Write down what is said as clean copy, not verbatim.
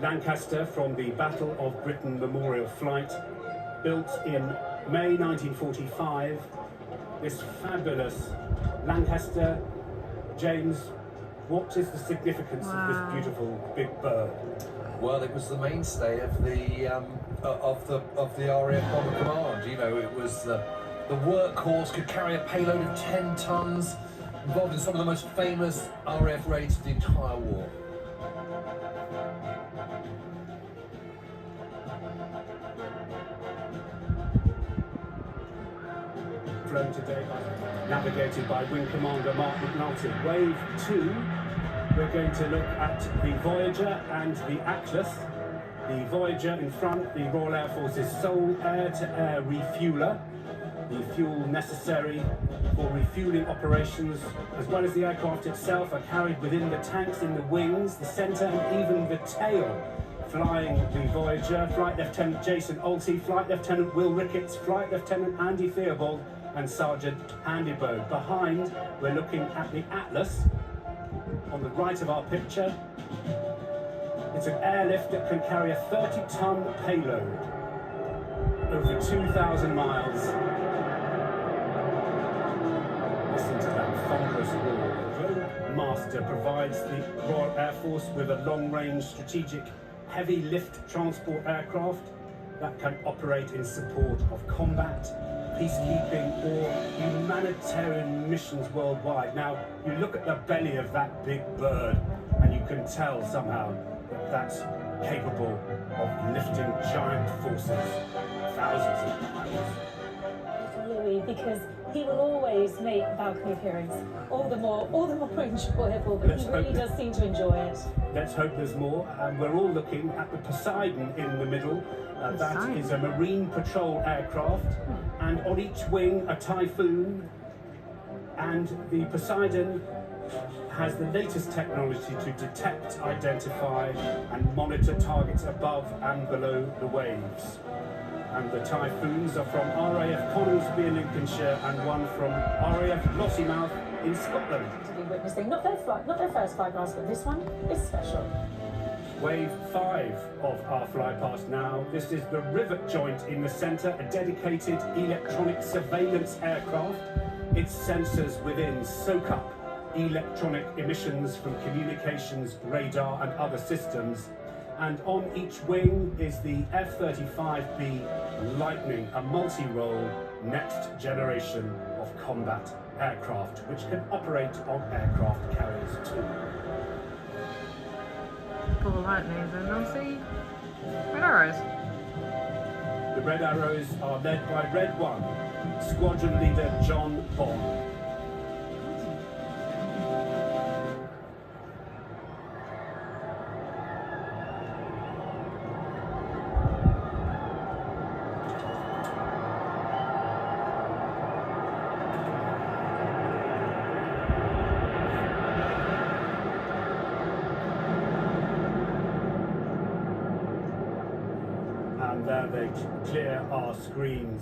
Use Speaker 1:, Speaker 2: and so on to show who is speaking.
Speaker 1: Lancaster from the Battle of Britain Memorial Flight, built in May 1945. This fabulous Lancaster. James, what is the significance of this beautiful big bird?
Speaker 2: Well, it was the mainstay of the RAF Bomber Command. You know, it was the workhorse, could carry a payload of 10 tons, involved in some of the most famous RAF raids of the entire war.
Speaker 1: Flown today, navigated by Wing Commander Mark McNulty. Wave 2, we're going to look at the Voyager and the Atlas. The Voyager in front, the Royal Air Force's sole air-to-air refueler. The fuel necessary for refueling operations, as well as the aircraft itself, are carried within the tanks in the wings, the centre and even the tail. Flying the Voyager, Flight Lieutenant Jason Olty, Flight Lieutenant Will Ricketts, Flight Lieutenant Andy Theobald and Sergeant Andy Bow. Behind, we're looking at the Atlas. On the right of our picture, it's an airlift that can carry a 30-ton payload over 2,000 miles. Listen to that thunderous roar. Roadmaster provides the Royal Air Force with a long-range strategic heavy lift transport aircraft that can operate in support of combat, peacekeeping or humanitarian missions worldwide. Now, you look at the belly of that big bird and you can tell somehow that that's capable of lifting giant forces, thousands of miles.
Speaker 3: Louis, because he will always make a balcony appearance all the more enjoyable, but he really does seem to enjoy it.
Speaker 1: Let's hope there's more. And we're all looking at the Poseidon in the middle. That is a Marine Patrol aircraft, and on each wing a Typhoon. And the Poseidon has the latest technology to detect, identify and monitor targets above and below the waves. And the Typhoons are from RAF Coningsby in Lincolnshire and one from RAF Lossiemouth in Scotland.
Speaker 3: To be witnessing not their first flight past, but this one is special.
Speaker 1: Wave 5 of our fly past now. This is the rivet joint in the centre, a dedicated electronic surveillance aircraft. Its sensors within soak up electronic emissions from communications, radar and other systems. And on each wing is the F-35B Lightning, a multi-role next generation of combat aircraft, which can operate on aircraft carriers too.
Speaker 4: For the Lightnings, and I'll see Red Arrows.
Speaker 1: The Red Arrows are led by Red 1, Squadron Leader John Bond. And there they clear our screens.